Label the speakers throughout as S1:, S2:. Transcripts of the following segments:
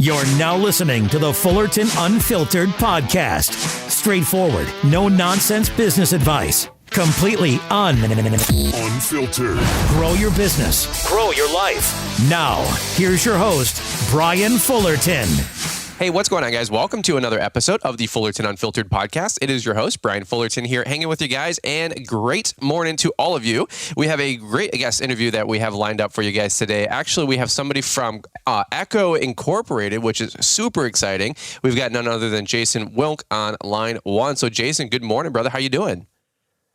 S1: You're now listening to the Fullerton Unfiltered podcast. Straightforward, no nonsense business advice. Completely unfiltered. Grow your business. Grow your life. Now, here's your host, Brian Fullerton.
S2: Hey, what's going on, guys? Welcome to another episode of the Fullerton Unfiltered podcast. It is your host, Brian Fullerton, here hanging with you guys, and great morning to all of you. We have a great guest interview that we have lined up for you guys today. Actually, we have somebody from Echo Incorporated, which is super exciting. We've got none other than Jason Wilk on line one. So, Jason, good morning, brother. How you doing?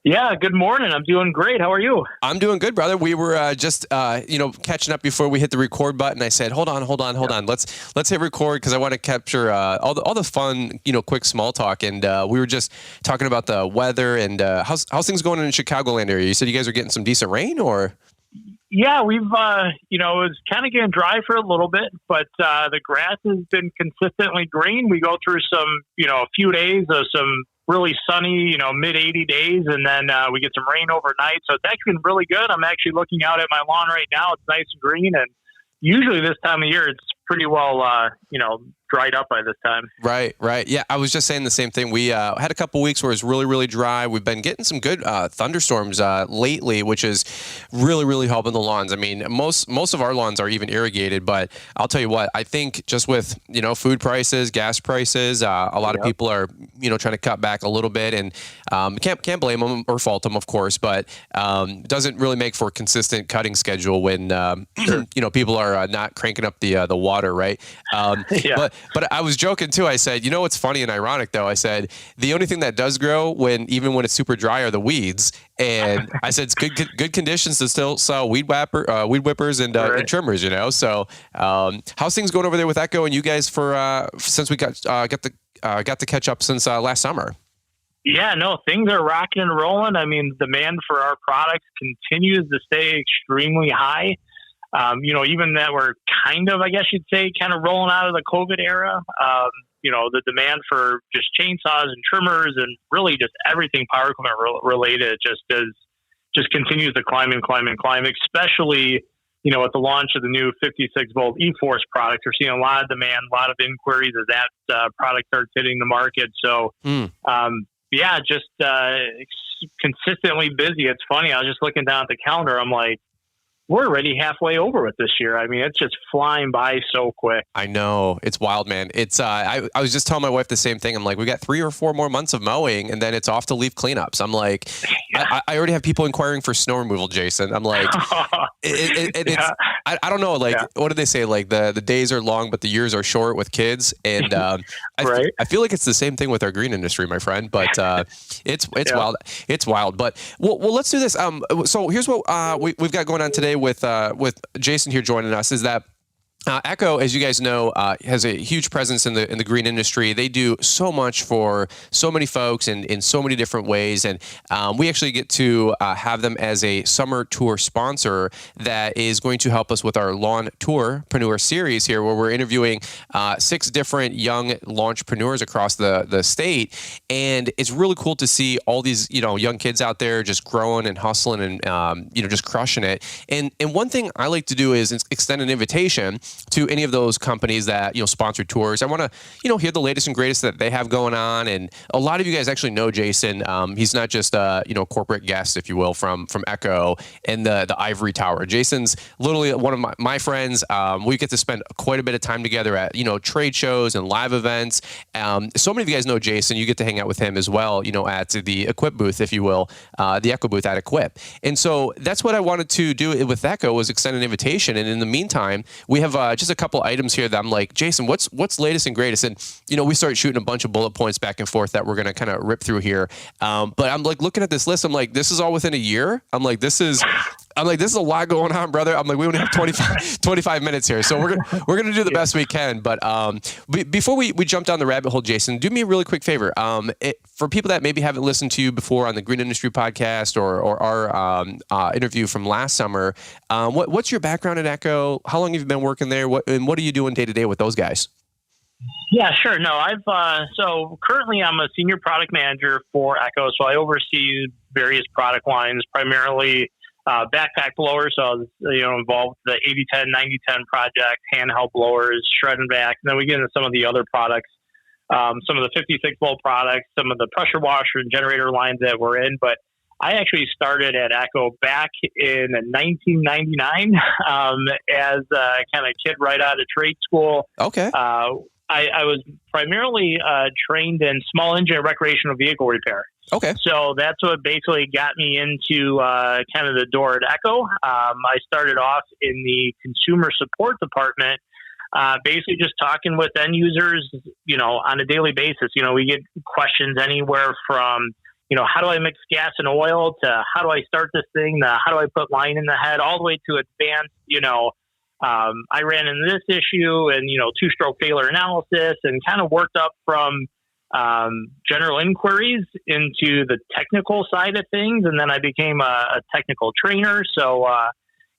S3: Yeah, good morning. I'm doing great. How are you?
S2: I'm doing good, brother. We were just catching up before we hit the record button. I said, hold on. Let's hit record because I want to capture all the fun, quick small talk. And we were just talking about the weather and how's things going in the Chicagoland area. You said you guys are getting some decent rain, or?
S3: Yeah, we've it was kind of getting dry for a little bit, but the grass has been consistently green. We go through some, a few days of some really sunny, mid 80 days, and then we get some rain overnight. So it's actually been really good. I'm actually looking out at my lawn right now. It's nice and green, and usually this time of year it's pretty well, dried up by this time.
S2: Right. Yeah, I was just saying the same thing. We had a couple weeks where it's really, really dry. We've been getting some good thunderstorms lately, which is really, really helping the lawns. I mean, most of our lawns are even irrigated, but I'll tell you what, I think just with, food prices, gas prices, a lot of people are, trying to cut back a little bit, and can't blame them or fault them, of course, but doesn't really make for a consistent cutting schedule when, people are not cranking up the water, right?
S3: Yeah.
S2: But I was joking too. I said, what's funny and ironic though? I said, the only thing that does grow even when it's super dry are the weeds. And I said, it's good conditions to still sell weed whippers and trimmers, So how's things going over there with Echo and you guys since we got to catch up since last summer?
S3: Yeah, no, things are rocking and rolling. I mean, demand for our products continues to stay extremely high. Even that we're kind of rolling out of the COVID era. The demand for just chainsaws and trimmers and really just everything power equipment related just continues to climb, especially, with the launch of the new 56 volt E-Force product. We're seeing a lot of demand, a lot of inquiries as that product starts hitting the market. So, consistently busy. It's funny. I was just looking down at the calendar. I'm like, we're already halfway over with this year. I mean, it's just flying by so quick.
S2: I know. It's wild, man. It's I was just telling my wife the same thing. I'm like, we got 3 or 4 more months of mowing, and then it's off to leaf cleanups. I'm like, I already have people inquiring for snow removal, Jason. I'm like, I don't know. Like, what do they say? Like the days are long, but the years are short with kids. And I feel like it's the same thing with our green industry, my friend. But it's wild. It's wild. But well, let's do this. So here's what we've got going on today with Jason here joining us is that Echo, as you guys know, has a huge presence in the green industry. They do so much for so many folks and in so many different ways. And we actually get to have them as a summer tour sponsor that is going to help us with our Lawn Tourpreneur series here, where we're interviewing 6 different young launchpreneurs across the state. And it's really cool to see all these, young kids out there just growing and hustling and, just crushing it. And one thing I like to do is extend an invitation to any of those companies that, sponsor tours. I want to, hear the latest and greatest that they have going on. And a lot of you guys actually know Jason. He's not just a, corporate guest, if you will, from Echo and the Ivory Tower. Jason's literally one of my friends. We get to spend quite a bit of time together at, trade shows and live events. So many of you guys know Jason. You get to hang out with him as well, at the Equip booth, if you will, the Echo booth at Equip. And so that's what I wanted to do with Echo, was extend an invitation. And in the meantime, we have just a couple items here that I'm like, Jason, what's latest and greatest? And, we start shooting a bunch of bullet points back and forth that we're going to kind of rip through here. But I'm like looking at this list. I'm like, this is all within a year. I'm like, this is a lot going on, brother. I'm like, we only have 25 minutes here. So we're going to do the best we can. But before we jump down the rabbit hole, Jason, do me a really quick favor. For people that maybe haven't listened to you before on the Green Industry podcast or our interview from last summer, what's your background at Echo? How long have you been working there? What are you doing day to day with those guys?
S3: Yeah, sure. No, so currently I'm a senior product manager for Echo. So I oversee various product lines, primarily backpack blowers. So I was, involved with the 80-10, 90-10 project, handheld blowers, shred and vac. And then we get into some of the other products, some of the 56 volt products, some of the pressure washer and generator lines that we're in. But I actually started at Echo back in 1999 as a kind of kid right out of trade school.
S2: Okay.
S3: I was primarily trained in small engine recreational vehicle repair.
S2: Okay.
S3: So that's what basically got me into kind of the door at Echo. I started off in the consumer support department, basically just talking with end users, on a daily basis. We get questions anywhere from, how do I mix gas and oil to how do I start this thing, to how do I put line in the head, all the way to advanced, I ran into this issue and, two-stroke failure analysis, and kind of worked up from general inquiries into the technical side of things. And then I became a technical trainer. So,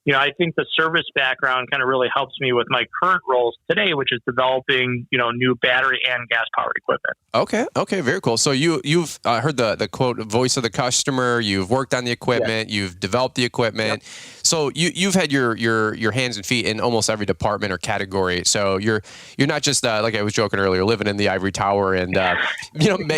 S3: I think the service background kind of really helps me with my current roles today, which is developing, new battery and gas powered equipment.
S2: Okay. Very cool. So you've heard the quote, voice of the customer. You've worked on the equipment. Yeah. You've developed the equipment. Yep. So you've had your hands and feet in almost every department or category. So you're not just like I was joking earlier, living in the ivory tower and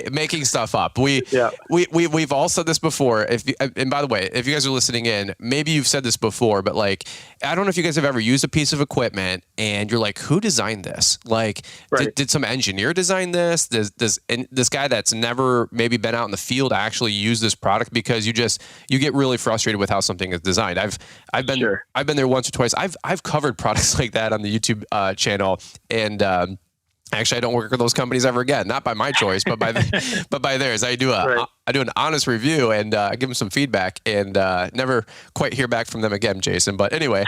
S2: making stuff up. We've all said this before. And by the way, if you guys are listening in, maybe you've said this before, but like, I don't know if you guys have ever used a piece of equipment and you're like, who designed this? Like, right. did some engineer design this? Does this guy that's never maybe been out in the field actually use this product? Because you get really frustrated with how something is designed. I've been there once or twice. I've covered products like that on the YouTube channel, and actually I don't work with those companies ever again. Not by my choice, but by theirs. I do an honest review and give them some feedback, and never quite hear back from them again, Jason. But anyway,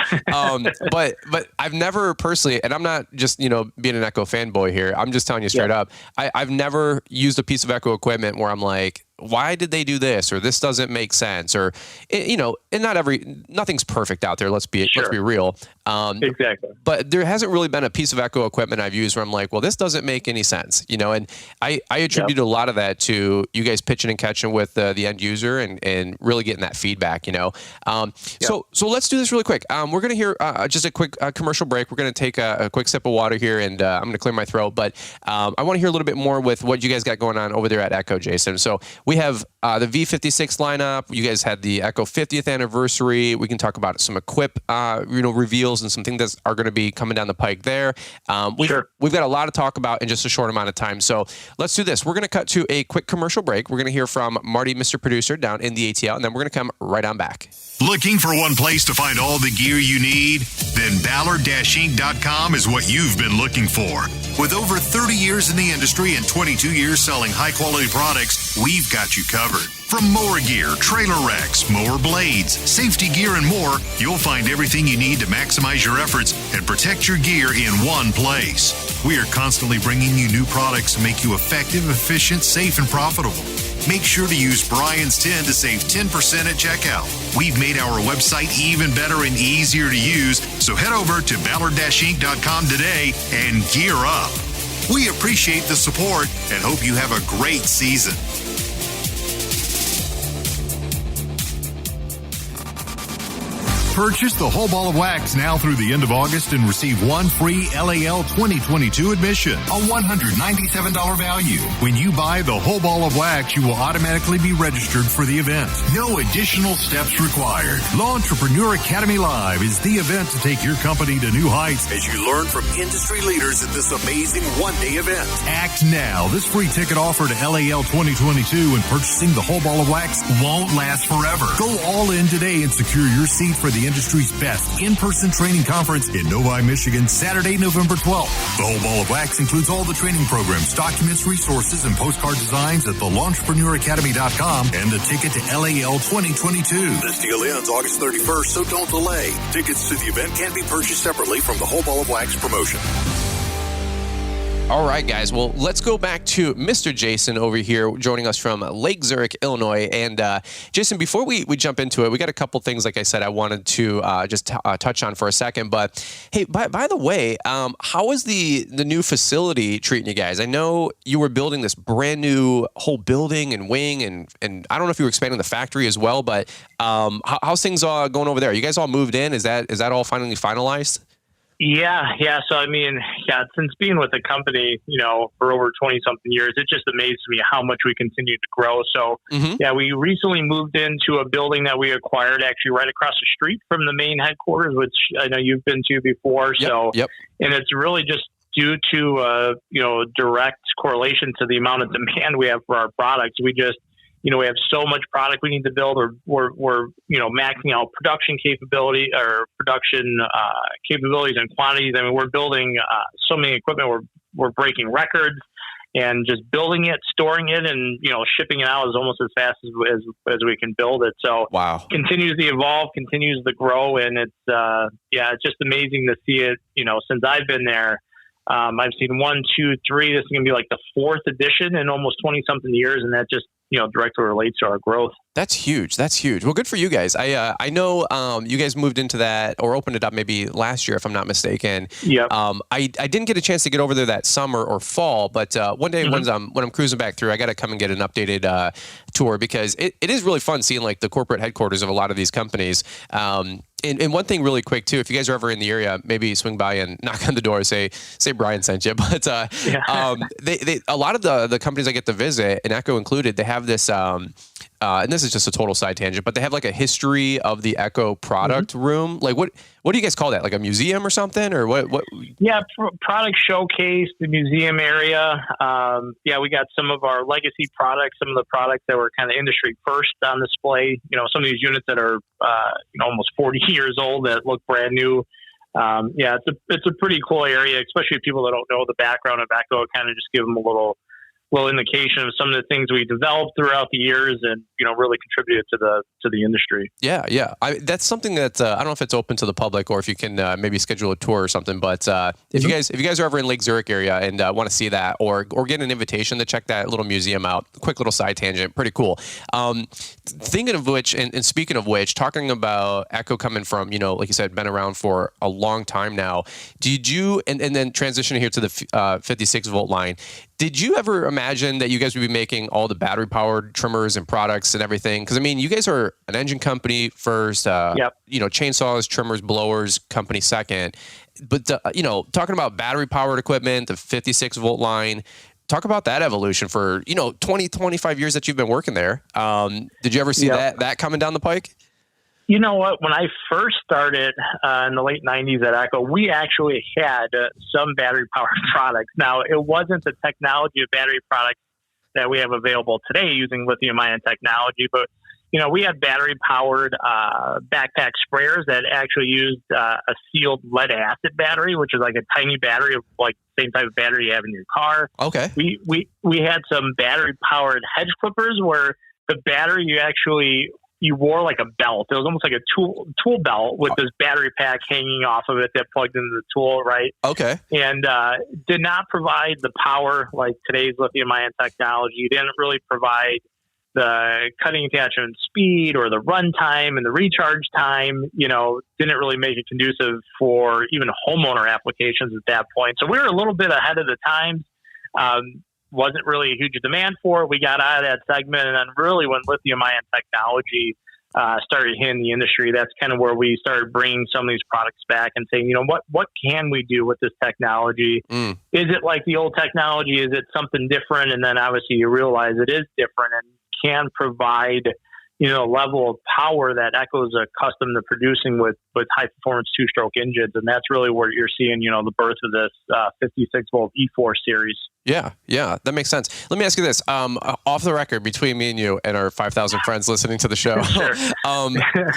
S2: but I've never personally, and I'm not just being an Echo fanboy here. I'm just telling you straight up. I've never used a piece of Echo equipment where I'm like, why did they do this? Or this doesn't make sense? Or, and nothing's perfect out there. Let's be real.
S3: Exactly.
S2: But there hasn't really been a piece of Echo equipment I've used where I'm like, well, this doesn't make any sense, and I attribute a lot of that to you guys pitching and catching with the end user and really getting that feedback, So let's do this really quick. We're going to hear just a quick commercial break. We're going to take a quick sip of water here, and I'm going to clear my throat. But I want to hear a little bit more with what you guys got going on over there at Echo, Jason. So we have the V56 lineup. You guys had the Echo 50th anniversary. We can talk about some equip, reveals and some things that are going to be coming down the pike there. We've got a lot to talk about in just a short amount of time. So let's do this. We're going to cut to a quick commercial break. We're going to hear from Marty, Mr. Producer, down in the ATL, and then we're going to come right on back.
S4: Looking for one place to find all the gear you need? Then Ballard-Inc.com is what you've been looking for. With over 30 years in the industry and 22 years selling high-quality products, we've got you covered. From mower gear, trailer racks, mower blades, safety gear, and more, you'll find everything you need to maximize your efforts and protect your gear in one place. We are constantly bringing you new products to make you effective, efficient, safe, and profitable. Make sure to use Brian's 10 to save 10% at checkout. We've made our website even better and easier to use, so head over to Ballard-Inc.com today and gear up. We appreciate the support and hope you have a great season. Purchase the whole ball of wax now through the end of August and receive one free LAL 2022 admission, a $197 value. When you buy the whole ball of wax, you will automatically be registered for the event. No additional steps required. Law Entrepreneur Academy Live is the event to take your company to new heights as you learn from industry leaders at this amazing one-day event. Act now. This free ticket offer to LAL 2022 and purchasing the whole ball of wax won't last forever. Go all in today and secure your seat for the industry's best in-person training conference in Novi, Michigan, Saturday, November 12th. The whole ball of wax includes all the training programs, documents, resources, and postcard designs at thelaunchpreneuracademy.com and the ticket to LAL 2022. This deal ends August 31st, so don't delay. Tickets to the event can be purchased separately from the whole ball of wax promotion.
S2: All right, guys. Well, let's go back to Mr. Jason over here, joining us from Lake Zurich, Illinois. And Jason, before we jump into it, we got a couple things, like I said, I wanted to just touch on for a second. But hey, by the way, how is the new facility treating you guys? I know you were building this brand new whole building and wing, and I don't know if you were expanding the factory as well. But how's things going over there? You guys all moved in? Is that all finally finalized?
S3: Yeah. So, I mean, since being with the company, for over 20 something years, it just amazes me how much we continue to grow. So, we recently moved into a building that we acquired actually right across the street from the main headquarters, which I know you've been to before.
S2: Yep.
S3: And it's really just due to, direct correlation to the amount of demand we have for our products. We just, we have so much product we need to build, or we're maxing out production capability or production capabilities and quantities. I mean, we're building so many equipment. We're breaking records, and just building it, storing it, and shipping it out is almost as fast as we can build it. So
S2: wow,
S3: continues to evolve, continues to grow, and it's just amazing to see it. Since I've been there. I've seen 1, 2, 3. This is going to be like the 4th edition in almost 20 something years. And that just, directly relates to our growth.
S2: That's huge. Well, good for you guys. I know you guys moved into that or opened it up maybe last year, if I'm not mistaken.
S3: Yeah.
S2: I didn't get a chance to get over there that summer or fall, but one day when I'm cruising back through, I got to come and get an updated tour, because it is really fun seeing like the corporate headquarters of a lot of these companies. And one thing really quick too, if you guys are ever in the area, maybe swing by and knock on the door, say Brian sent you. But they a lot of the companies I get to visit, and Echo included, they have this and this is just a total side tangent, but they have like a history of the Echo product room. Like what do you guys call that? Like a museum or something, or what?
S3: Yeah, product showcase, the museum area. We got some of our legacy products, some of the products that were kind of industry first on display. Some of these units that are almost 40 years old that look brand new. It's a pretty cool area, especially if people that don't know the background of Echo. Kind of just give them a little indication of some of the things we developed throughout the years, and really contributed to the industry.
S2: Yeah. That's something that I don't know if it's open to the public, or if you can maybe schedule a tour or something. But if you guys are ever in Lake Zurich area and want to see that, or get an invitation to check that little museum out, quick little side tangent, pretty cool. Thinking of which, and speaking of which, talking about Echo coming from like you said, been around for a long time now. Did you and then transitioning here to the 56 volt line? Did you ever imagine that you guys would be making all the battery powered trimmers and products and everything? Because I mean, you guys are an engine company first, chainsaws, trimmers, blowers company second. But talking about battery powered equipment, the 56 volt line, talk about that evolution for 20, 25 years that you've been working there. Did you ever see that coming down the pike?
S3: You know what? When I first started in the late 90s at Echo, we actually had some battery-powered products. Now, it wasn't the technology of battery products that we have available today using lithium-ion technology, but we had battery-powered backpack sprayers that actually used a sealed lead-acid battery, which is like a tiny battery of like the same type of battery you have in your car.
S2: Okay.
S3: We had some battery-powered hedge clippers where the battery you wore like a belt. It was almost like a tool belt with this battery pack hanging off of it that plugged into the tool, right?
S2: Okay.
S3: And did not provide the power like today's lithium-ion technology. Didn't really provide the cutting attachment speed or the runtime and the recharge time. Didn't really make it conducive for even homeowner applications at that point. So we were a little bit ahead of the times. Wasn't really a huge demand for it. We got out of that segment, and then really when lithium-ion technology started hitting the industry, that's kind of where we started bringing some of these products back and saying, what can we do with this technology? Is it like the old technology? Is it something different? And then obviously you realize it is different and can provide level of power that Echo is accustomed to producing with high performance 2-stroke engines. And that's really where you're seeing, the birth of this 56 volt E4 series.
S2: Yeah, that makes sense. Let me ask you this, off the record, between me and you and our 5,000 friends listening to the show,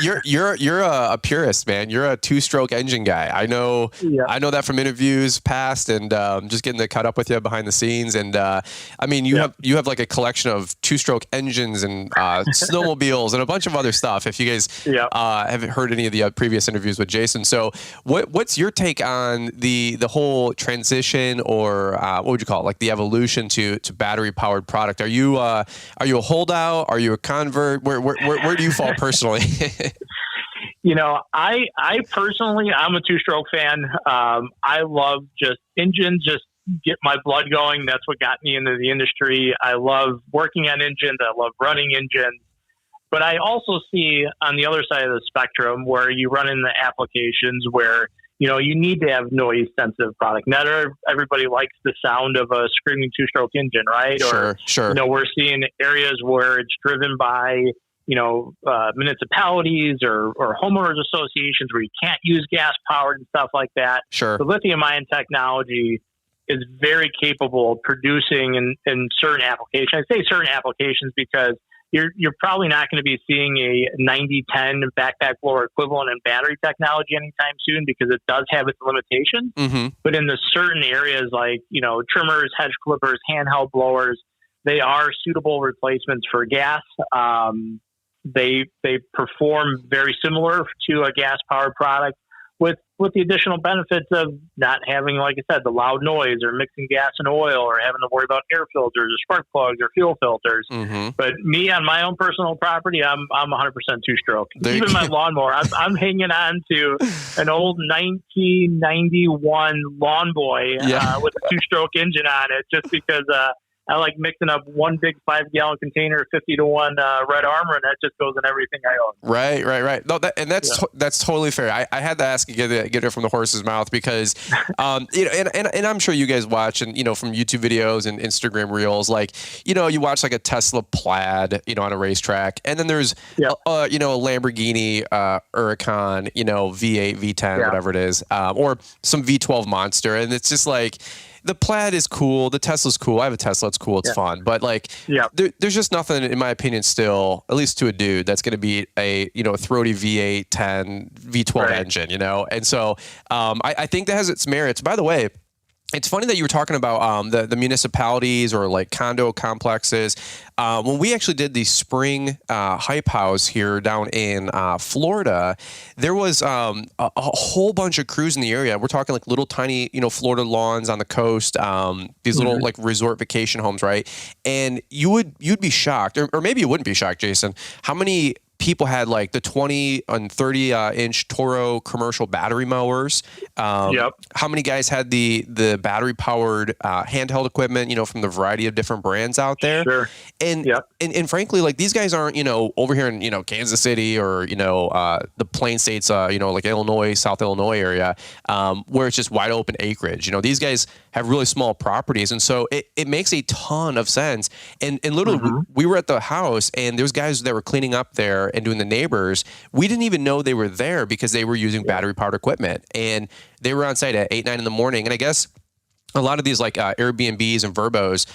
S2: you're a purist, man. You're a 2-stroke engine guy. I know that from interviews past, and just getting to cut up with you behind the scenes. And I mean, you have like a collection of 2-stroke engines and snowmobiles wheels and a bunch of other stuff. If you guys haven't heard any of the previous interviews with Jason, so what's your take on the whole transition, or what would you call it, like the evolution to battery powered product? Are you a holdout? Are you a convert? Where do you fall personally?
S3: I personally, I'm a two-stroke fan. I love just engines, just get my blood going. That's what got me into the industry. I love working on engines. I love running engines. But I also see on the other side of the spectrum where you run into applications where, you need to have noise sensitive product. Not everybody likes the sound of a screaming two-stroke engine, right?
S2: Sure.
S3: We're seeing areas where it's driven by municipalities or homeowners associations where you can't use gas powered and stuff like that.
S2: Sure.
S3: The lithium ion technology is very capable of producing in certain applications. I say certain applications because you're probably not going to be seeing a 90-10 backpack blower equivalent in battery technology anytime soon because it does have its limitations.
S2: Mm-hmm.
S3: But in the certain areas like, trimmers, hedge clippers, handheld blowers, they are suitable replacements for gas. They perform very similar to a gas powered product with the additional benefits of not having, like I said, the loud noise or mixing gas and oil or having to worry about air filters or spark plugs or fuel filters.
S2: Mm-hmm.
S3: But me on my own personal property, I'm 100% two-stroke. Even my lawnmower, I'm hanging on to an old 1991 Lawn Boy with a two-stroke engine on it just because I like mixing up one big 5-gallon container, 50-1 Red Armor, and that just goes in everything I own.
S2: Right. No, that's totally fair. I had to ask you, get it from the horse's mouth because, and I'm sure you guys watch and from YouTube videos and Instagram reels, like you watch like a Tesla Plaid, on a racetrack, and then there's a Lamborghini Huracan, V8, V10, whatever it is, or some V12 Monster, and it's just like. The Plaid is cool. The Tesla's cool. I have a Tesla. It's cool. It's fun. But there's just nothing, in my opinion, still, at least to a dude, that's going to be a throaty V8, 10, V12 engine, And so I think that has its merits. By the way, it's funny that you were talking about the municipalities or like condo complexes. When we actually did the spring hype house here down in Florida, there was a whole bunch of crews in the area. We're talking like little tiny, Florida lawns on the coast, these little like resort vacation homes, right? And you'd be shocked, or maybe you wouldn't be shocked, Jason, how many people had like the 20 and 30 inch Toro commercial battery mowers. How many guys had the battery powered handheld equipment, from the variety of different brands out there.
S3: Sure.
S2: And frankly, like these guys aren't, over here in, Kansas City or, the Plain States, like Illinois, South Illinois area, where it's just wide open acreage. These guys have really small properties. And so it makes a ton of sense. And literally we were at the house and there's guys that were cleaning up there and doing the neighbors. We didn't even know they were there because they were using battery powered equipment, and they were on site at 8, 9 in the morning. And I guess a lot of these like Airbnbs and Verbos,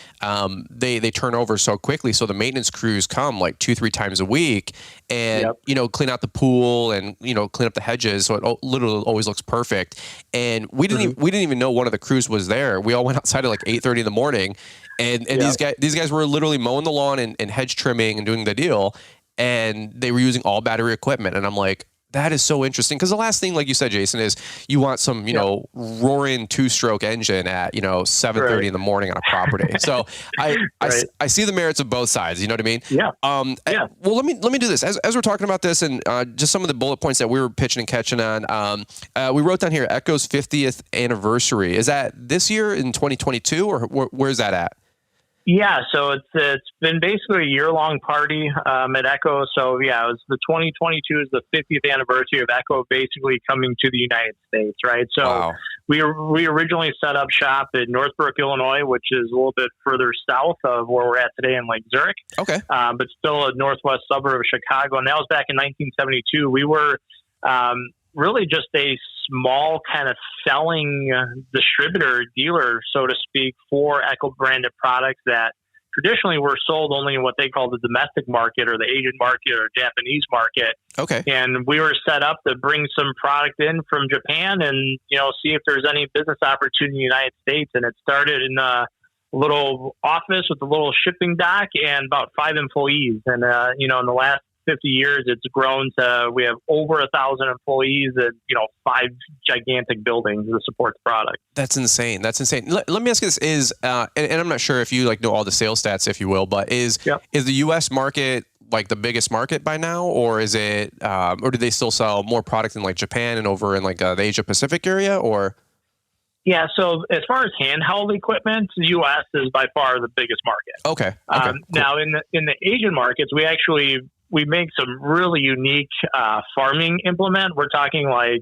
S2: they turn over so quickly. So the maintenance crews come like 2-3 times a week and, clean out the pool and, clean up the hedges. So it literally always looks perfect. And we didn't even know one of the crews was there. We all went outside at like 8:30 in the morning, and these guys were literally mowing the lawn and hedge trimming and doing the deal. And they were using all battery equipment. And I'm like, that is so interesting. Because the last thing, like you said, Jason, is you want some, roaring 2-stroke engine at, 7:30 in the morning on a property. So I see the merits of both sides. You know what I mean?
S3: Yeah.
S2: Well, let me do this. As we're talking about this and just some of the bullet points that we were pitching and catching on, we wrote down here Echo's 50th anniversary. Is that this year in 2022 or where's that at?
S3: Yeah, so it's been basically a year-long party at Echo. So it was the 2022 is the 50th anniversary of Echo basically coming to the United States, right? So we originally set up shop in Northbrook, Illinois, which is a little bit further south of where we're at today in Lake Zurich. Okay. But still a northwest suburb of Chicago. And that was back in 1972. We were really just a small kind of selling distributor, dealer, so to speak, for Echo branded products that traditionally were sold only in what they call the domestic market or the Asian market or Japanese market. Okay. And we were set up to bring some product in from Japan and, see if there's any business opportunity in the United States. And it started in a little office with a little shipping dock and about 5 employees. And, in the last 50 years, it's grown to, we have over 1,000 employees and, 5 gigantic buildings to support the product.
S2: That's insane. Let me ask you this: and I'm not sure if you know all the sales stats, if you will, but is the U.S. market like the biggest market by now, or is it, or do they still sell more product in like Japan and over in like the Asia Pacific area, or?
S3: Yeah. So as far as handheld equipment, the U.S. is by far the biggest market.
S2: Okay. Cool.
S3: Now in the Asian markets, we make some really unique farming implement. We're talking like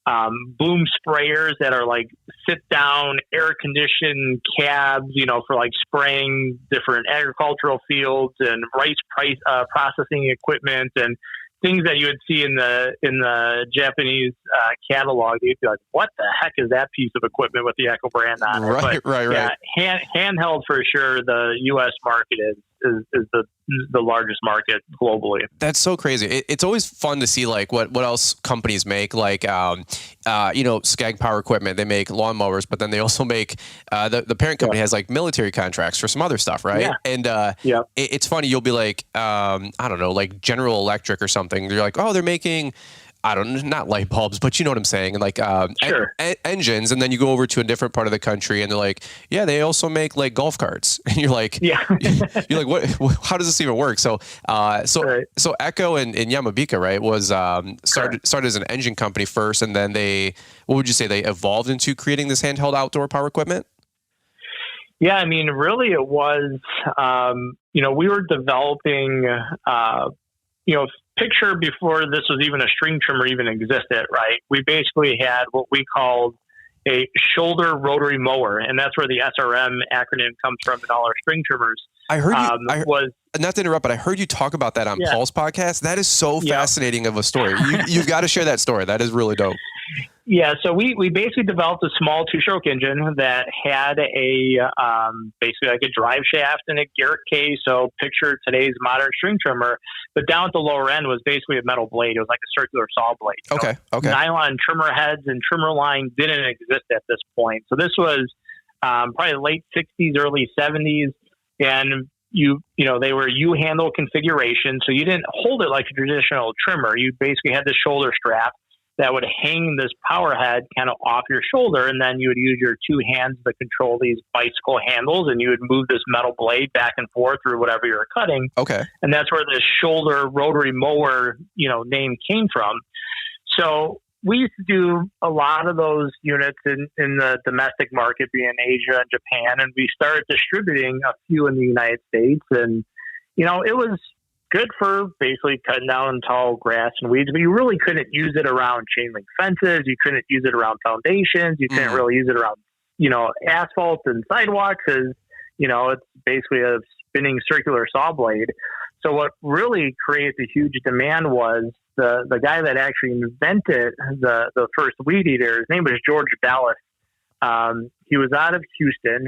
S3: boom sprayers that are like sit down, air conditioned cabs, for like spraying different agricultural fields, and rice processing equipment and things that you would see in the Japanese catalog. You'd be like, what the heck is that piece of equipment with the Echo brand on it?
S2: Right.
S3: Yeah, handheld for sure. The U.S. market is the largest market globally.
S2: That's so crazy. It's always fun to see like what else companies make, like Skag Power Equipment. They make lawnmowers, but then they also make the parent company has like military contracts for some other stuff, right?
S3: Yeah.
S2: And it's funny. You'll be like I don't know, like General Electric or something. You're like, oh, they're making, I don't know, not light bulbs, but you know what I'm saying, like engines. And then you go over to a different part of the country, and they're like, yeah, they also make like golf carts. And you're like, you're like, what? How does this even work? So Echo and Yamabika, right, was started as an engine company first, and then what would you say, they evolved into creating this handheld outdoor power equipment?
S3: Yeah, I mean, really, it was, we were developing, picture before this was even a string trimmer even existed, right? We basically had what we called a shoulder rotary mower, and that's where the SRM acronym comes from in all our string trimmers.
S2: I heard you, not to interrupt, but I heard you talk about that on Paul's podcast. That is so fascinating of a story. You've got to share that story. That is really dope.
S3: Yeah, so we basically developed a small 2-stroke engine that had a basically like a drive shaft and a Garrett case. So picture today's modern string trimmer, but down at the lower end was basically a metal blade. It was like a circular saw blade.
S2: Okay.
S3: Nylon trimmer heads and trimmer line didn't exist at this point. So this was probably late 60s, early 70s, and they were U-handle configuration. So you didn't hold it like a traditional trimmer. You basically had the shoulder strap that would hang this power head kind of off your shoulder, and then you would use your 2 hands to control these bicycle handles, and you would move this metal blade back and forth through whatever you're cutting.
S2: Okay.
S3: And that's where the shoulder rotary mower, name came from. So we used to do a lot of those units in the domestic market, being Asia and Japan, and we started distributing a few in the United States, and, it was good for basically cutting down tall grass and weeds, but you really couldn't use it around chain link fences. You couldn't use it around foundations. You couldn't really use it around, asphalt and sidewalks, as, it's basically a spinning circular saw blade. So what really created the huge demand was the guy that actually invented the first weed eater. His name was George Dallas. He was out of Houston.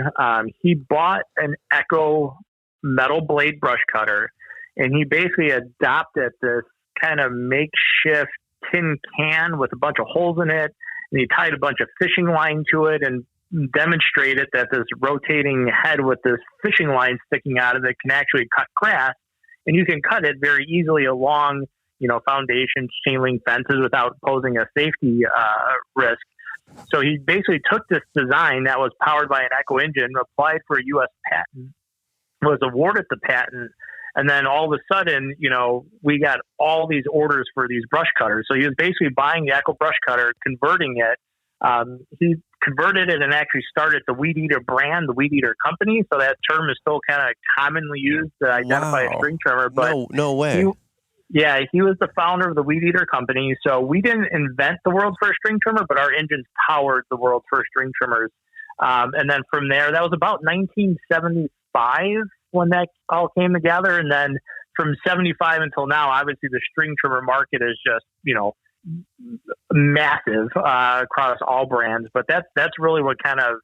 S3: He bought an Echo metal blade brush cutter, and he basically adopted this kind of makeshift tin can with a bunch of holes in it. And he tied a bunch of fishing line to it and demonstrated that this rotating head with this fishing line sticking out of it can actually cut grass. And you can cut it very easily along, foundations, chain link fences without posing a safety risk. So he basically took this design that was powered by an Echo engine, applied for a U.S. patent, was awarded the patent, and then all of a sudden, we got all these orders for these brush cutters. So he was basically buying the Echo brush cutter, converting it. He converted it and actually started the Weed Eater brand, the Weed Eater company. So that term is still kind of commonly used to identify a string trimmer. But
S2: no way.
S3: He was the founder of the Weed Eater company. So we didn't invent the world's first string trimmer, but our engines powered the world's first string trimmers. And then from there, that was about 1975 when that all came together. And then from 75 until now, obviously the string trimmer market is just, massive across all brands. But that's really what kind of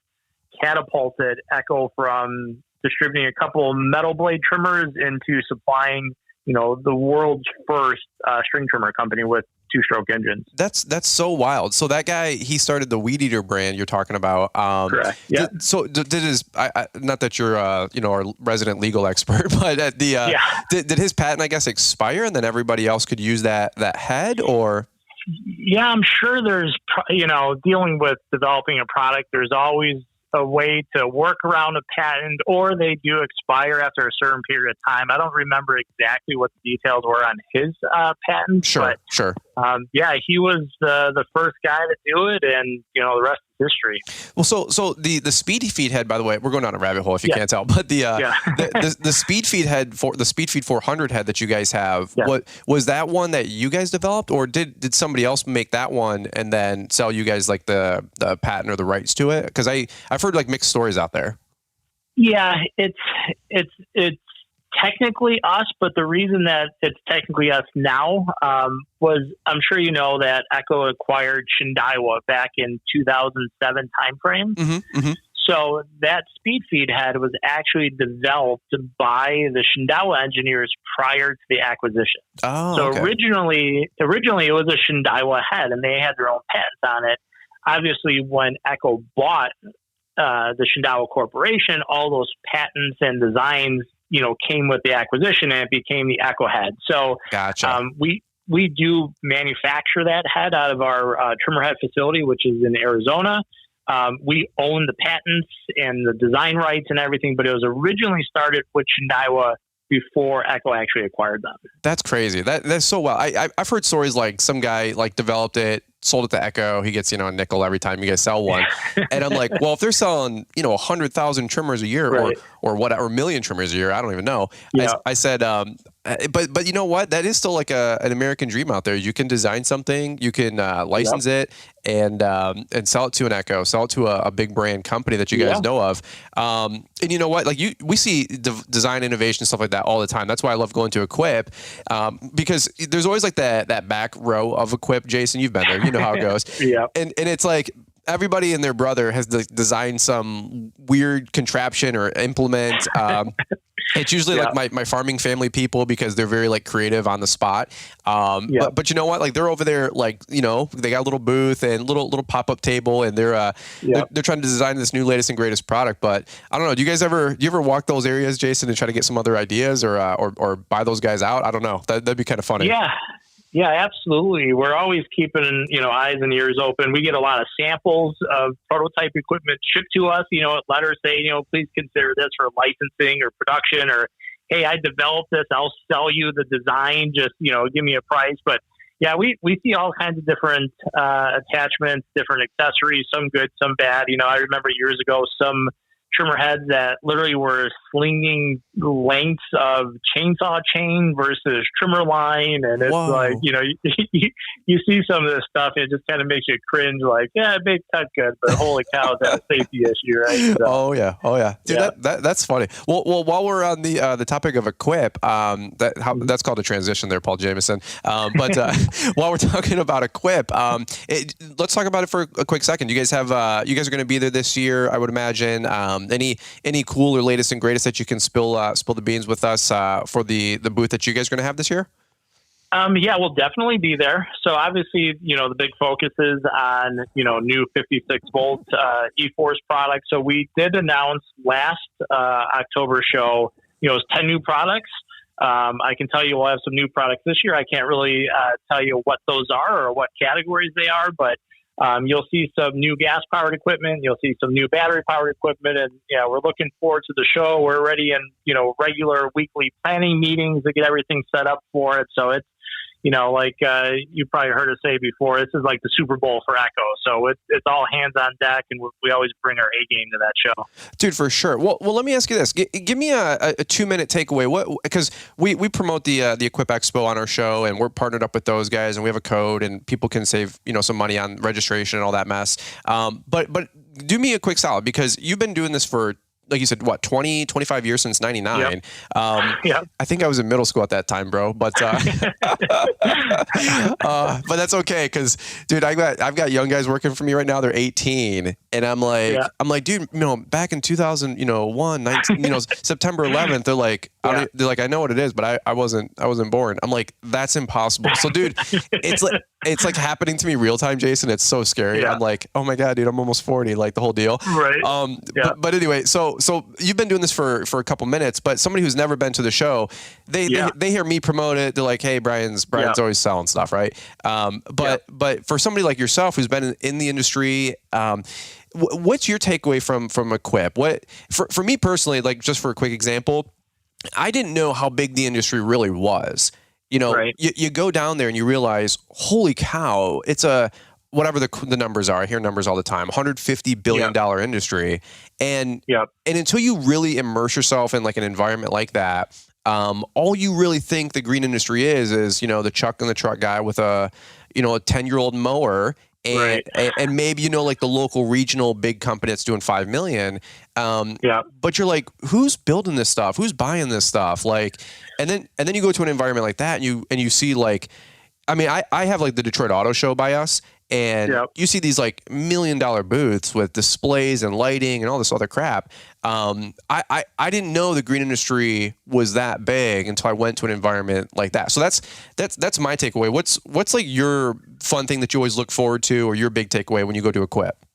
S3: catapulted Echo from distributing a couple metal blade trimmers into supplying, the world's first string trimmer company with two-stroke engines.
S2: That's so wild. So that guy, he started the Weed Eater brand you're talking about.
S3: Correct. Yeah.
S2: Did his, not that you're our resident legal expert, but did his patent, I guess, expire and then everybody else could use that head, or?
S3: Yeah, I'm sure there's, dealing with developing a product, there's always a way to work around a patent, or they do expire after a certain period of time. I don't remember exactly what the details were on his patent.
S2: Sure.
S3: He was the first guy to do it, and the rest is history.
S2: Well, so the Speed Feed head, by the way, we're going down a rabbit hole if you can't tell, but the Speed Feed head for the Speed Feed 400 head that you guys have, what was that one that you guys developed, or did somebody else make that one and then sell you guys like the patent or the rights to it? Because I've heard like mixed stories out there.
S3: Yeah, it's technically us, but the reason that it's technically us now was, I'm sure you know that Echo acquired Shindaiwa back in 2007 timeframe.
S2: Mm-hmm.
S3: So that Speed Feed head was actually developed by the Shindaiwa engineers prior to the acquisition.
S2: Oh,
S3: so
S2: okay.
S3: originally it was a Shindaiwa head, and they had their own patents on it. Obviously, when Echo bought the Shindaiwa Corporation, all those patents and designs, came with the acquisition, and it became the Echo head. So
S2: gotcha.
S3: We do manufacture that head out of our trimmer head facility, which is in Arizona. We own the patents and the design rights and everything, but it was originally started with Shindaiwa before Echo actually acquired them.
S2: That's crazy. That's so wild. I've heard stories like some guy like developed it, sold it to Echo. He gets, a nickel every time you guys sell one. And I'm like, well, if they're selling, 100,000 trimmers a year, right, or what, or a million trimmers a year, I don't even know. Yeah. I said, but you know what? That is still like an American dream out there. You can design something, you can license it, and sell it to an Echo, sell it to a big brand company that you guys know of. And you know what? Like we see design innovation, stuff like that all the time. That's why I love going to Equip, because there's always like that back row of Equip. Jason, you've been there. You know how it goes. And it's like everybody and their brother has designed some weird contraption or implement. It's usually like my farming family people, because they're very like creative on the spot. But you know what? Like they're over there, like, they got a little booth and little pop-up table, and they're trying to design this new latest and greatest product. But I don't know. Do you ever walk those areas, Jason, and try to get some other ideas or buy those guys out? I don't know. That'd be kind of funny.
S3: Yeah, absolutely. We're always keeping, eyes and ears open. We get a lot of samples of prototype equipment shipped to us, letters say, please consider this for licensing or production, or, hey, I developed this, I'll sell you the design, just, give me a price. But yeah, we see all kinds of different attachments, different accessories, some good, some bad. I remember years ago, some trimmer heads that literally were slinging lengths of chainsaw chain versus trimmer line. And it's like, you see some of this stuff, and it just kind of makes you cringe, like, yeah, it may cut good, but holy cow, that's a safety issue, right? So,
S2: Oh yeah. Dude, that's funny. Well, while we're on the topic of Equip, that's called a transition there, Paul Jameson. But while we're talking about Equip, let's talk about it for a quick second. You guys are going to be there this year, I would imagine. Any cool or latest and greatest that you can spill the beans with us for the booth that you guys are going to have this year?
S3: Yeah, we'll definitely be there. So obviously, the big focus is on, new 56 volt E-Force products. So we did announce last October show, it was 10 new products. I can tell you we'll have some new products this year. I can't really tell you what those are or what categories they are, but you'll see some new gas-powered equipment. You'll see some new battery-powered equipment. And, we're looking forward to the show. We're already in, regular weekly planning meetings to get everything set up for it. So it's, like you probably heard us say before, this is like the Super Bowl for Echo. So it's all hands on deck, and we always bring our A game to that show.
S2: Dude, for sure. Well, let me ask you this. Give me a 2-minute takeaway. Because we promote the Equip Expo on our show, and we're partnered up with those guys, and we have a code, and people can save some money on registration and all that mess. But do me a quick solid, because you've been doing this for, like you said, what, 20, 25 years, since 99.
S3: Yep.
S2: I think I was in middle school at that time, bro. But but that's okay, because, dude, I've got young guys working for me right now. They're 18, and I'm like, dude, back in 2001, 19, September 11th, they're like, They're like, I know what it is, but I wasn't born. I'm like, that's impossible. So dude, it's like happening to me real time, Jason. It's so scary. Yeah. I'm like, oh my God, dude, I'm almost 40, like the whole deal.
S3: Right.
S2: But anyway, so you've been doing this for a couple minutes, but somebody who's never been to the show, they hear me promote it. They're like, hey, Brian's always selling stuff. Right. But for somebody like yourself, who's been in the industry, what's your takeaway from Equip? What for me personally, like just for a quick example, I didn't know how big the industry really was. You know, right. you go down there and you realize, holy cow, it's a whatever the numbers are. I hear numbers all the time. $150 billion industry, and until you really immerse yourself in like an environment like that, all you really think the green industry is the chuck and the truck guy with a 10-year-old mower. And, and maybe, like the local regional big company that's doing 5 million. But you're like, who's building this stuff? Who's buying this stuff? Like, and then you go to an environment like that and you see like, I mean, I have like the Detroit Auto Show by us, and you see these like $1 million booths with displays and lighting and all this other crap. I didn't know the green industry was that big until I went to an environment like that. So that's my takeaway. What's like your fun thing that you always look forward to, or your big takeaway when you go to Equip?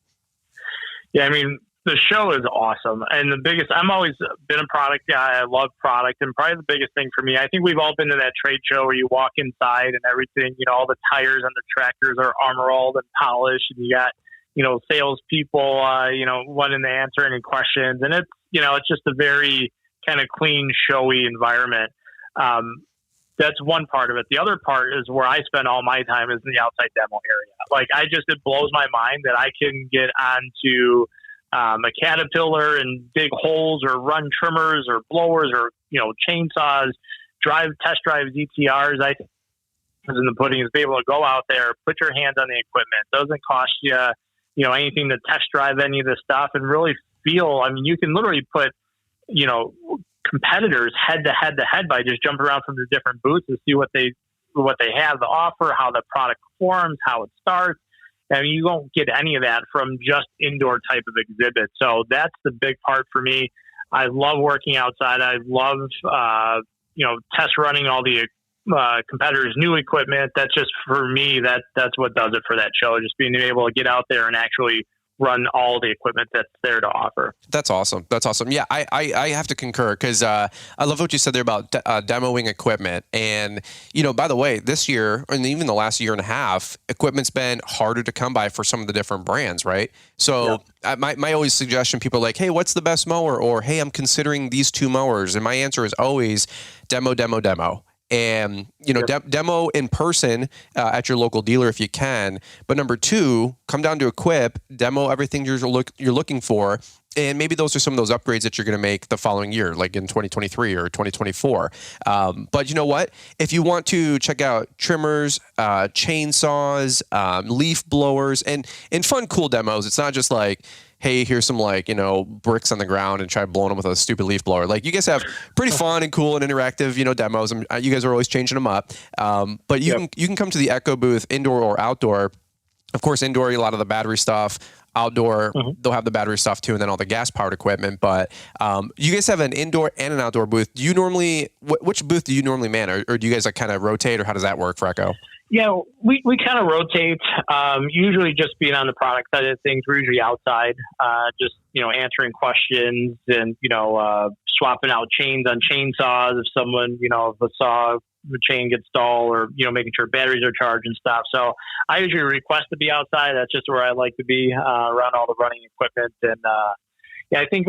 S3: Yeah, I mean, the show is awesome. And I'm always been a product guy. I love product. And probably the biggest thing for me, I think we've all been to that trade show where you walk inside and everything, all the tires on the tractors are armor-alled and polished, and you got, salespeople, wanting to answer any questions. And it's just a very kind of clean, showy environment. That's one part of it. The other part is where I spend all my time is in the outside demo area. Like it blows my mind that I can get onto a Caterpillar and dig holes or run trimmers or blowers or, chainsaws, test drive ZTRs. I think in the pudding is be able to go out there, put your hands on the equipment. It doesn't cost you, anything to test drive any of this stuff and really feel. I mean, you can literally put, competitors head to head by just jumping around from the different booths and see what they have to offer, how the product performs, how it starts. I mean, you won't get any of that from just indoor type of exhibit. So that's the big part for me. I love working outside. I love, test running all the competitors' new equipment. That's just for me. That's what does it for that show. Just being able to get out there and actually run all the equipment that's there to offer.
S2: That's awesome. Yeah, I have to concur because I love what you said there about demoing equipment. And, by the way, this year, and even the last year and a half, equipment's been harder to come by for some of the different brands, right? So my always suggestion, people are like, hey, what's the best mower? Or, hey, I'm considering these two mowers. And my answer is always demo. And, demo in person at your local dealer if you can. But number two, come down to Equip, demo everything you're looking for. And maybe those are some of those upgrades that you're going to make the following year, like in 2023 or 2024. But you know what? If you want to check out trimmers, chainsaws, leaf blowers, and fun, cool demos, it's not just like, hey, here's some bricks on the ground and try blowing them with a stupid leaf blower. Like you guys have pretty fun and cool and interactive, demos. You guys are always changing them up. But you can come to the Echo booth, indoor or outdoor. Of course, indoor, a lot of the battery stuff. Outdoor, they'll have the battery stuff too, and then all the gas-powered equipment. But you guys have an indoor and an outdoor booth. Do you normally, which booth do you normally man, or do you guys kind of rotate, or how does that work for Echo?
S3: Yeah, we kind of rotate. Usually, just being on the product side of things, we're usually outside, just answering questions and swapping out chains on chainsaws if someone if a saw the chain gets stalled, or making sure batteries are charged and stuff. So I usually request to be outside. That's just where I like to be, around all the running equipment. And I think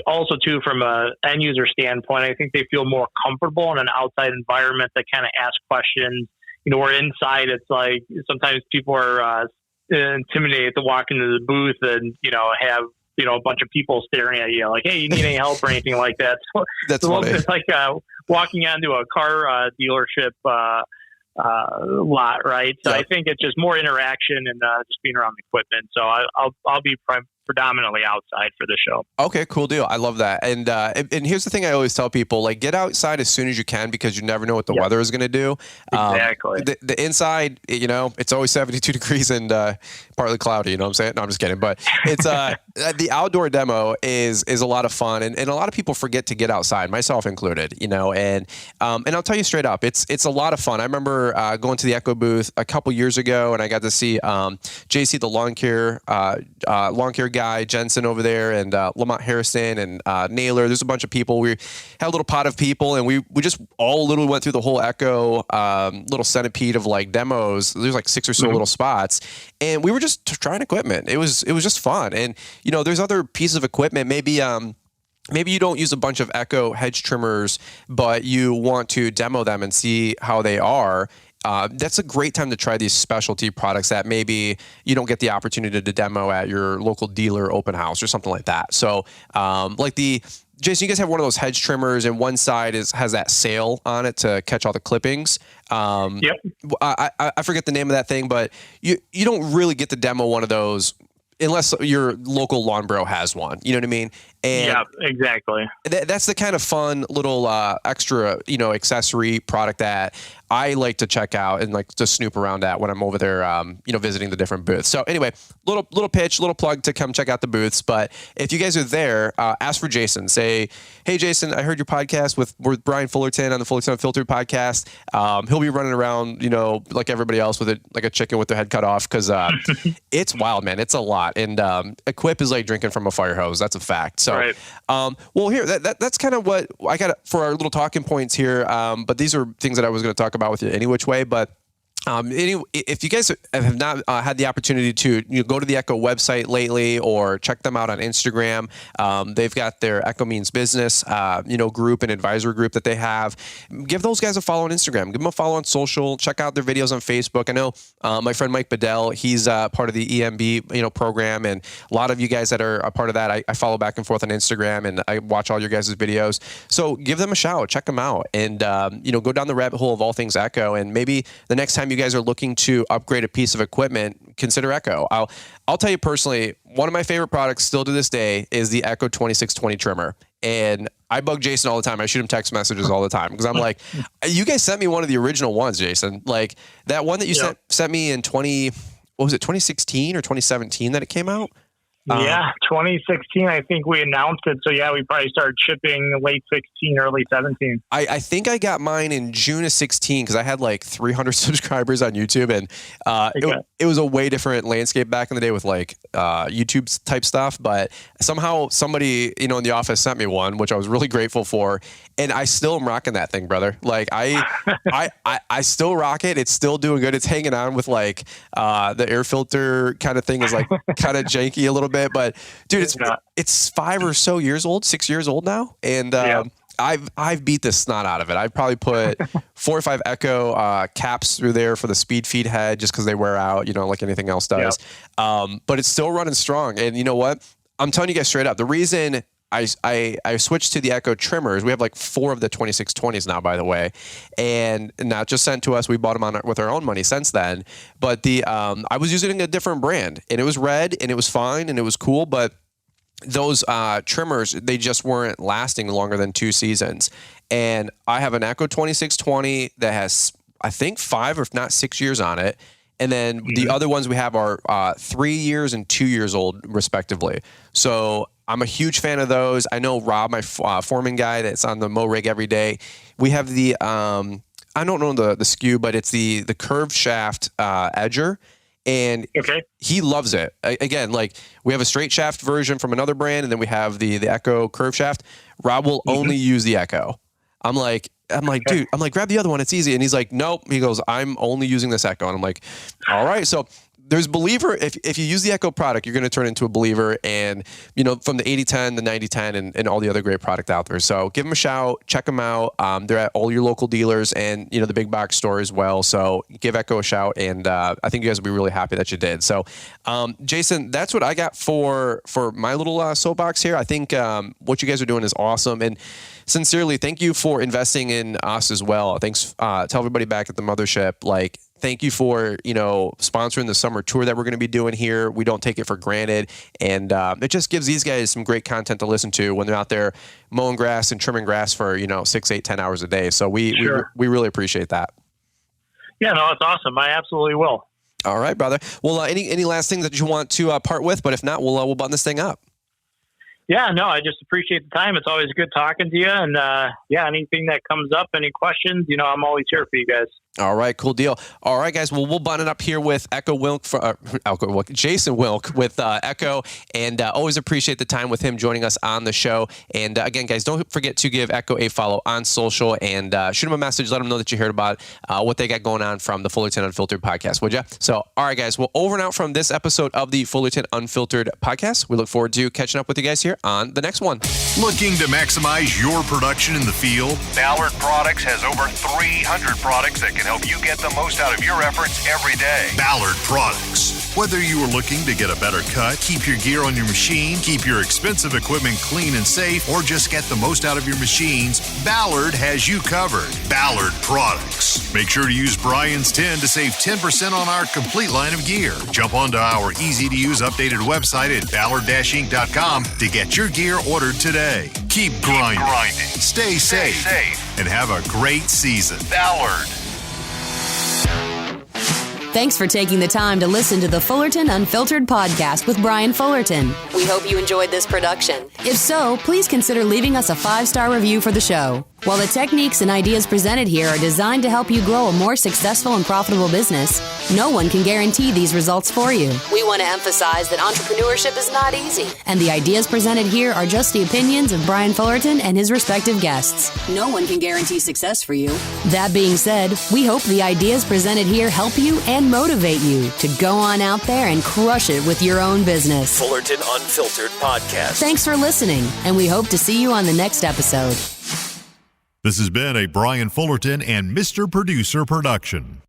S3: also too, from a end user standpoint, I think they feel more comfortable in an outside environment that kind of ask questions. We're inside. It's like sometimes people are intimidated to walk into the booth and have a bunch of people staring at you like, hey, you need any help or anything like that. So
S2: that's funny.
S3: It's like walking onto a car dealership lot, right? So I think it's just more interaction and just being around the equipment. So I'll be predominantly outside for the show.
S2: Okay, cool deal. I love that. And here's the thing I always tell people, like, get outside as soon as you can, because you never know what the weather is going to do.
S3: Exactly.
S2: The inside, it's always 72 degrees and partly cloudy, you know what I'm saying? No, I'm just kidding. But it's the outdoor demo is a lot of fun, and a lot of people forget to get outside, myself included, and I'll tell you straight up, it's a lot of fun. I remember going to the Echo booth a couple years ago, and I got to see JC, the lawn care guy, Jensen over there, and Lamont Harrison and Naylor. There's a bunch of people. We had a little pot of people, and we just all literally went through the whole Echo little centipede of like demos. There's like 6 or so little spots, and we were just trying equipment. It was just fun. And there's other pieces of equipment. Maybe you don't use a bunch of Echo hedge trimmers, but you want to demo them and see how they are. That's a great time to try these specialty products that maybe you don't get the opportunity to demo at your local dealer open house or something like that. So, Jason, you guys have one of those hedge trimmers, and one side has that sail on it to catch all the clippings.
S3: Yep.
S2: I forget the name of that thing, but you don't really get to demo one of those unless your local lawn bro has one. You know what I mean? And
S3: yeah, exactly.
S2: That's the kind of fun little extra, accessory product that I like to check out and like to snoop around at when I'm over there, visiting the different booths. So anyway, little pitch, little plug to come check out the booths. But if you guys are there, ask for Jason. Say, hey, Jason, I heard your podcast with Brian Fullerton on the Fullerton Unfiltered podcast. He'll be running around, like everybody else with it, like a chicken with their head cut off, because it's wild, man. It's a lot. And Equip is like drinking from a fire hose. That's a fact. So,
S3: right.
S2: Well, here, that's kind of what I got for our little talking points here. But these are things that I was going to talk about with you any which way. But if you guys have not had the opportunity to go to the Echo website lately or check them out on Instagram, they've got their Echo Means Business, group and advisor group that they have. Give those guys a follow on Instagram. Give them a follow on social. Check out their videos on Facebook. I know my friend Mike Bedell, he's part of the EMB program, and a lot of you guys that are a part of that, I follow back and forth on Instagram, and I watch all your guys' videos. So give them a shout, check them out, and go down the rabbit hole of all things Echo. And maybe the next time you guys are looking to upgrade a piece of equipment, consider Echo. I'll tell you personally, one of my favorite products still to this day is the Echo 2620 trimmer. And I bug Jason all the time. I shoot him text messages all the time because I'm like, you guys sent me one of the original ones, Jason. Like that one that you sent me in 2016 or 2017 that it came out?
S3: Yeah, 2016, I think we announced it. So, yeah, we probably started shipping late 16, early 17.
S2: I think I got mine in June of 16 because I had like 300 subscribers on YouTube. And it was a way different landscape back in the day with like YouTube type stuff. But somehow somebody, in the office sent me one, which I was really grateful for. And I still am rocking that thing, brother. Like I still rock it. It's still doing good. It's hanging on with like the air filter kind of thing is like kind of janky a little bit, but dude, it's 5 or so years old, 6 years old now. And I've beat the snot out of it. I've probably put 4 or 5 Echo caps through there for the speed feed head just because they wear out, like anything else does. But it's still running strong. And you know what? I'm telling you guys straight up, the reason I switched to the Echo trimmers. We have like 4 of the 2620s now, by the way, and not just sent to us. We bought them with our own money since then. But I was using a different brand, and it was red, and it was fine, and it was cool. But those trimmers, they just weren't lasting longer than 2 seasons. And I have an Echo 2620 that has, I think, 5 or if not 6 years on it. And then the other ones we have are 3 years and 2 years old, respectively. So I'm a huge fan of those. I know Rob, my foreman guy that's on the mow rig every day. We have the, I don't know the SKU, but it's the curved shaft edger. And he loves it. Again, like we have a straight shaft version from another brand, and then we have the Echo curved shaft. Rob will only use the Echo. I'm like, dude, grab the other one. It's easy. And he's like, nope. He goes, I'm only using this Echo. And I'm like, all right. So there's believer. If you use the Echo product, you're going to turn into a believer. And, from the 8010, the 9010, and all the other great product out there. So give them a shout. Check them out. They're at all your local dealers and, the big box store as well. So give Echo a shout. And I think you guys will be really happy that you did. So, Jason, that's what I got for my little soapbox here. I think what you guys are doing is awesome. And sincerely, thank you for investing in us as well. Thanks. Tell everybody back at the mothership, like, Thank you for, sponsoring the summer tour that we're going to be doing here. We don't take it for granted. And it just gives these guys some great content to listen to when they're out there mowing grass and trimming grass for, 6, 8, 10 hours a day. So we really appreciate that.
S3: Yeah, no, it's awesome. I absolutely will.
S2: All right, brother. Well, any last things that you want to part with? But if not, we'll button this thing up.
S3: Yeah, no, I just appreciate the time. It's always good talking to you. And anything that comes up, any questions, I'm always here for you guys.
S2: All right, cool deal. All right, guys. Well, we'll button it up here with Jason Wilk with Echo, and always appreciate the time with him joining us on the show. And again, guys, don't forget to give Echo a follow on social and shoot him a message. Let him know that you heard about what they got going on from the Fullerton Unfiltered podcast, would you? So, all right, guys. Well, over and out from this episode of the Fullerton Unfiltered podcast. We look forward to catching up with you guys here on the next one.
S4: Looking to maximize your production in the field? Ballard Products has over 300 products that can help you get the most out of your efforts every day. Ballard Products. Whether you are looking to get a better cut, keep your gear on your machine, keep your expensive equipment clean and safe, or just get the most out of your machines, Ballard has you covered. Ballard Products. Make sure to use Brian's 10 to save 10% on our complete line of gear. Jump onto our easy-to-use updated website at ballard-inc.com to get your gear ordered today. Keep grinding. Stay safe. And have a great season. Ballard.
S5: Thanks for taking the time to listen to the Fullerton Unfiltered podcast with Brian Fullerton. We hope you enjoyed this production. If so, please consider leaving us a 5-star review for the show. While the techniques and ideas presented here are designed to help you grow a more successful and profitable business, no one can guarantee these results for you. We want to emphasize that entrepreneurship is not easy, and the ideas presented here are just the opinions of Brian Fullerton and his respective guests. No one can guarantee success for you. That being said, we hope the ideas presented here help you and motivate you to go on out there and crush it with your own business.
S1: Fullerton Unfiltered Podcast.
S5: Thanks for listening, and we hope to see you on the next episode.
S4: This has been a Brian Fullerton and Mr. Producer production.